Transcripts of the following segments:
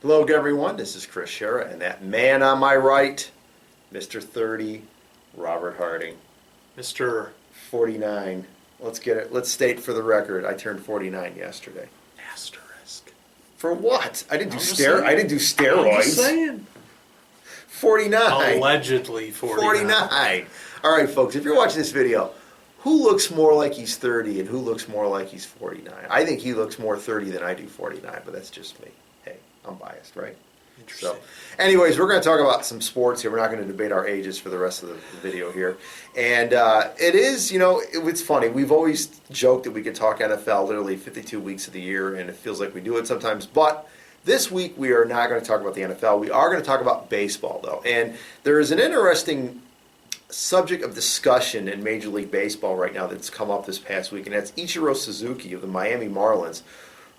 Hello, everyone. This is Chris Sciria, and that man on my right, Mr. 30, Robert Harding. Mr. 49. Let's get it. Let's state for the record, I turned 49 yesterday. Asterisk. For what? I didn't do I'm steroids. just saying. 49. Allegedly 49. All right, folks, if you're watching this video, who looks more like he's 30 and who looks more like he's 49? I think he looks more 30 than I do 49, but that's just me. Hey, I'm biased, right? Interesting. So, anyways, we're going to talk about some sports here. We're not going to debate our ages for the rest of the video here. And it is, it's funny. We've always joked that we could talk NFL literally 52 weeks of the year, and it feels like we do it sometimes. But this week, we are not going to talk about the NFL. We are going to talk about baseball, though. And there is an interesting subject of discussion in Major League Baseball right now that's come up this past week, and that's Ichiro Suzuki of the Miami Marlins,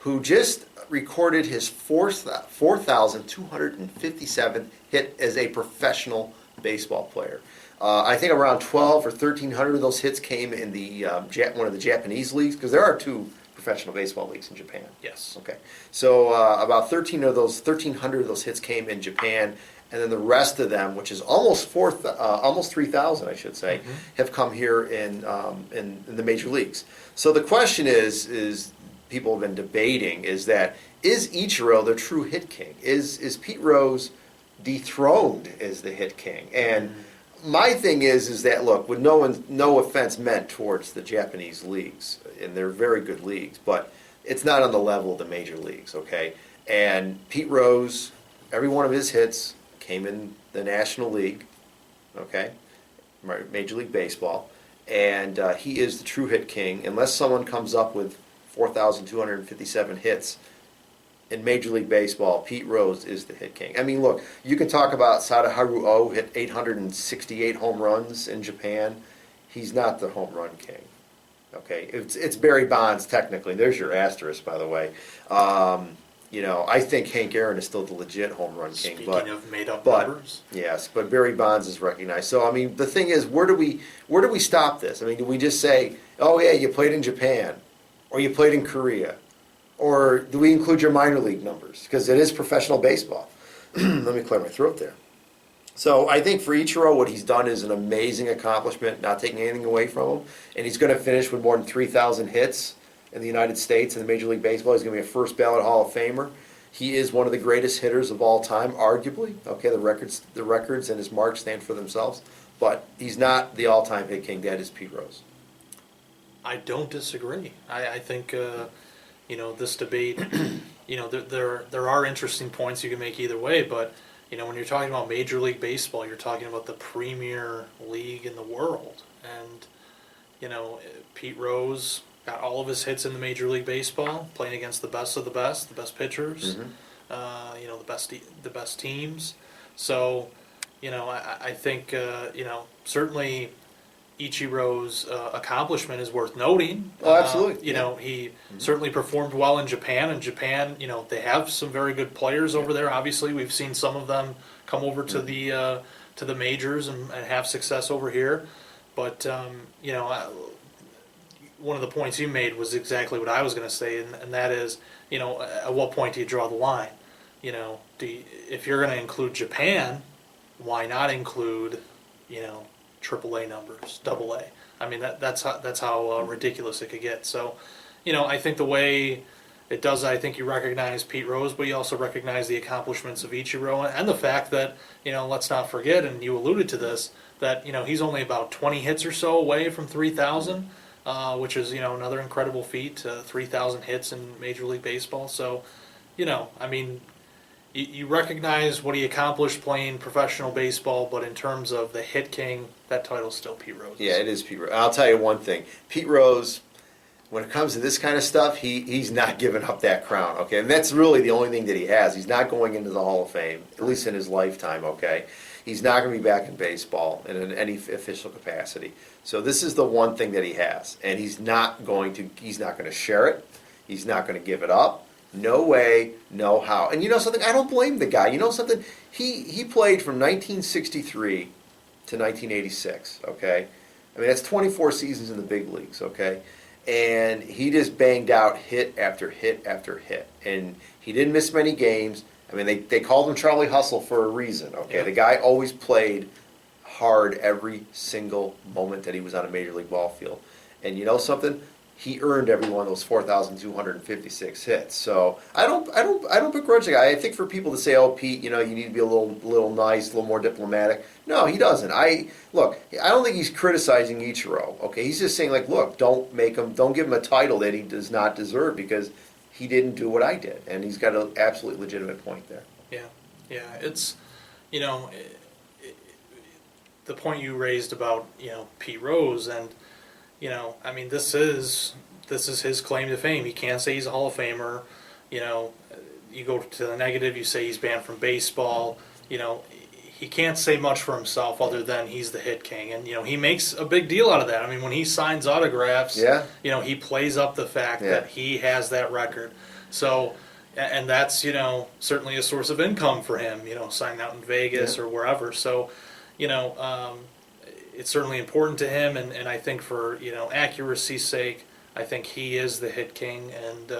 who just recorded his 4,257 hit as a professional baseball player. I think around 12 or 1,300 of those hits came in the one of the Japanese leagues, because there are two professional baseball leagues in Japan. Yes. Okay. So about 1,300 of those hits came in Japan, and then the rest of them, which is almost 3,000, I should say, have come here in the major leagues. So the question is people have been debating is Ichiro the true hit king? Is Pete Rose dethroned as the hit king? And my thing is that, look, with no offense meant towards the Japanese leagues, and they're very good leagues, but it's not on the level of the major leagues, okay? And Pete Rose, every one of his hits came in the National League, okay, Major League Baseball, and he is the true hit king. Unless someone comes up with 4,257 hits in Major League Baseball, Pete Rose is the hit king. I mean, look, you can talk about Sadaharu Oh hit 868 home runs in Japan. He's not the home run king. Okay, it's Barry Bonds technically. There's your asterisk, by the way. I think Hank Aaron is still the legit home run king. Speaking of made-up numbers. Yes, but Barry Bonds is recognized. So, I mean, the thing is, where do we stop this? I mean, do we just say, oh, yeah, you played in Japan, or you played in Korea, or do we include your minor league numbers? Because it is professional baseball. Let me clear my throat there. So I think for Ichiro, what he's done is an amazing accomplishment, not taking anything away from him, and he's going to finish with more than 3,000 hits in the United States in the Major League Baseball. He's going to be a first ballot Hall of Famer. He is one of the greatest hitters of all time, arguably. Okay, the records and his marks stand for themselves, but he's not the all-time hit king. That is Pete Rose. I don't disagree. I think this debate, there are interesting points you can make either way, but when you're talking about Major League Baseball, you're talking about the premier league in the world, and Pete Rose got all of his hits in the Major League Baseball, playing against the best of the best pitchers, the best teams. So, I think certainly Ichiro's accomplishment is worth noting. Oh, absolutely. He certainly performed well in Japan, and Japan, they have some very good players over there. Obviously, we've seen some of them come over to the majors and have success over here. But one of the points you made was exactly what I was going to say, and that is, at what point do you draw the line? If you're going to include Japan, why not include, AAA numbers, AA? I mean, that's how ridiculous it could get. So, I think the way it does, I think you recognize Pete Rose, but you also recognize the accomplishments of Ichiro, and the fact that, let's not forget, and you alluded to this, that, he's only about 20 hits or so away from 3,000. Which is, another incredible feat, 3,000 hits in Major League Baseball. So, I mean, you recognize what he accomplished playing professional baseball, but in terms of the hit king, that title's still Pete Rose. Yeah, it is Pete Rose. I'll tell you one thing. Pete Rose, when it comes to this kind of stuff, he's not giving up that crown, okay? And that's really the only thing that he has. He's not going into the Hall of Fame, at least in his lifetime, okay? He's not going to be back in baseball in any official capacity. So this is the one thing that he has, and he's not going to share it. He's not going to give it up. No way, no how. And you know something? I don't blame the guy. You know something? He played from 1963 to 1986, okay? I mean, that's 24 seasons in the big leagues, okay? And he just banged out hit after hit after hit. And he didn't miss many games. I mean, they called him Charlie Hustle for a reason, okay? Yeah. The guy always played hard every single moment that he was on a major league ball field. And you know something? He earned every one of those 4,256 hits. So I don't begrudge the guy. I think for people to say, "Oh, Pete, you need to be a little nice, a little more diplomatic." No, he doesn't. I don't think he's criticizing Ichiro. Okay, he's just saying like, look, don't give him a title that he does not deserve because he didn't do what I did, and he's got an absolutely legitimate point there. Yeah. It's, the point you raised about Pete Rose, and I mean this is his claim to fame. He can't say he's a Hall of Famer. You go to the negative, you say he's banned from baseball. He can't say much for himself other than he's the hit king, and he makes a big deal out of that. I mean, when he signs autographs, he plays up the fact that he has that record. So, and that's certainly a source of income for him. Signing out in Vegas or wherever. So, it's certainly important to him, and I think for accuracy's sake, I think he is the hit king, and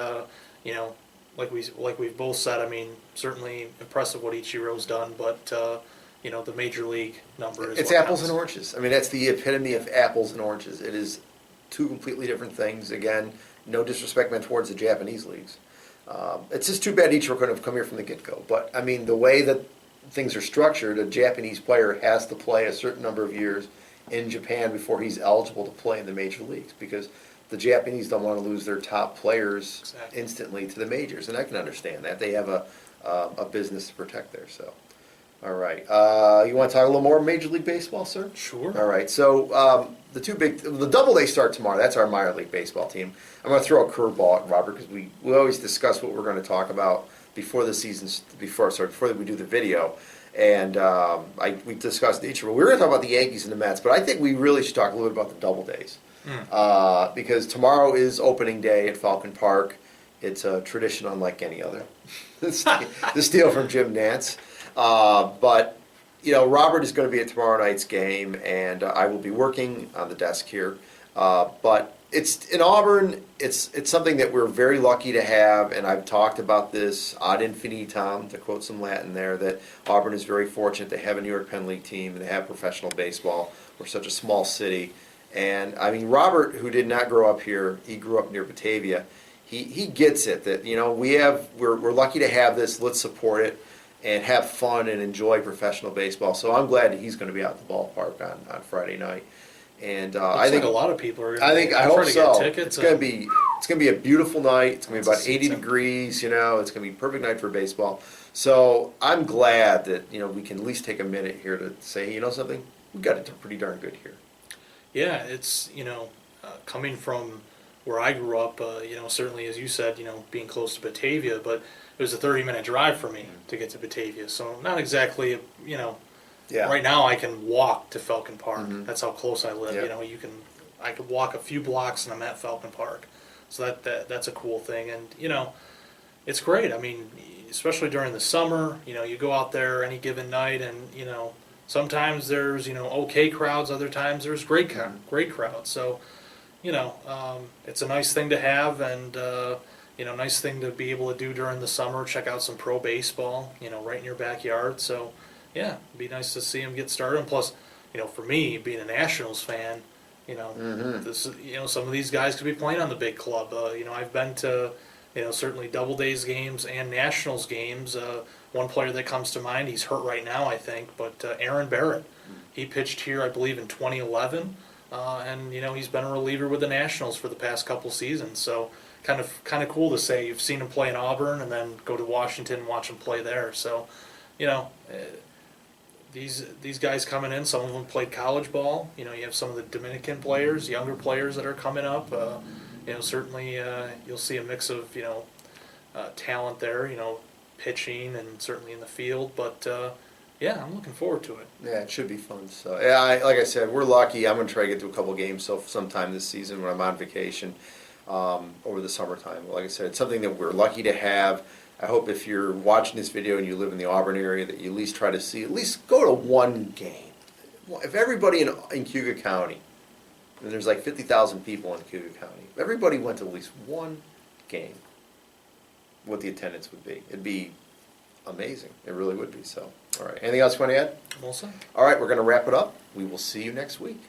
like we've both said, I mean, certainly impressive what Ichiro's done, but the major league number is it's what apples counts. and oranges. I mean, that's the epitome of apples and oranges. It is two completely different things. Again, no disrespect meant towards the Japanese leagues. It's just too bad Ichiro couldn't have come here from the get-go. But I mean, the way that things are structured, a Japanese player has to play a certain number of years in Japan before he's eligible to play in the major leagues, because the Japanese don't want to lose their top players instantly to the majors, and I can understand that. They have a business to protect there. So, all right, you want to talk a little more Major League Baseball, sir? Sure. All right, so the Doubledays start tomorrow. That's our minor league baseball team. I'm going to throw a curveball at Robert because we always discuss what we're going to talk about before the season's before we do the video. And we discussed each of them. We were going to talk about the Yankees and the Mets, but I think we really should talk a little bit about the Doubledays. Because tomorrow is opening day at Falcon Park. It's a tradition unlike any other. The steal from Jim Nantz. But, Robert is going to be at tomorrow night's game, and I will be working on the desk here. But it's in Auburn. It's something that we're very lucky to have, and I've talked about this ad infinitum, to quote some Latin there, that Auburn is very fortunate to have a New York-Penn League team and to have professional baseball. We're such a small city. And, I mean, Robert, who did not grow up here, he grew up near Batavia. He gets it that, we're lucky to have this. Let's support it and have fun and enjoy professional baseball. So I'm glad that he's going to be out at the ballpark on Friday night. And I think like a lot of people are. I hope to so. Get tickets. It's going to be a beautiful night. It's going to be about 80 degrees. It's going to be a perfect night for baseball. So I'm glad that we can at least take a minute here to say, something, we got it pretty darn good here. Yeah, it's coming from where I grew up. Certainly as you said, being close to Batavia, but it was a 30-minute drive for me to get to Batavia. So not exactly Yeah. Right now I can walk to Falcon Park. Mm-hmm. That's how close I live. Yep. I could walk a few blocks and I'm at Falcon Park. So that's a cool thing, and it's great. I mean, especially during the summer, you go out there any given night, and sometimes there's okay crowds, other times there's great crowds. So it's a nice thing to have, and nice thing to be able to do during the summer. Check out some pro baseball, right in your backyard. So yeah, it'd be nice to see them get started. And plus, for me, being a Nationals fan, this some of these guys could be playing on the big club. I've been to certainly Doubledays games and Nationals games. One player that comes to mind, he's hurt right now, I think, but Aaron Barrett. He pitched here, I believe, in 2011, and he's been a reliever with the Nationals for the past couple seasons. So kind of cool to say you've seen him play in Auburn and then go to Washington and watch him play there. So these guys coming in, some of them played college ball. You have some of the Dominican players, younger players that are coming up. Certainly you'll see a mix of talent there. Pitching and certainly in the field. But yeah, I'm looking forward to it. Yeah, it should be fun. So yeah, like I said, we're lucky. I'm going to try to get to a couple games sometime this season when I'm on vacation over the summertime. Like I said, it's something that we're lucky to have. I hope if you're watching this video and you live in the Auburn area that you at least try to see, at least go to one game. If everybody in Cuyahoga County, and there's like 50,000 people in Cuyahoga County, if everybody went to at least one game, what the attendance would be. It'd be amazing. It really would be. So, all right. Anything else you want to add? Wilson? All right, we're going to wrap it up. We will see you next week.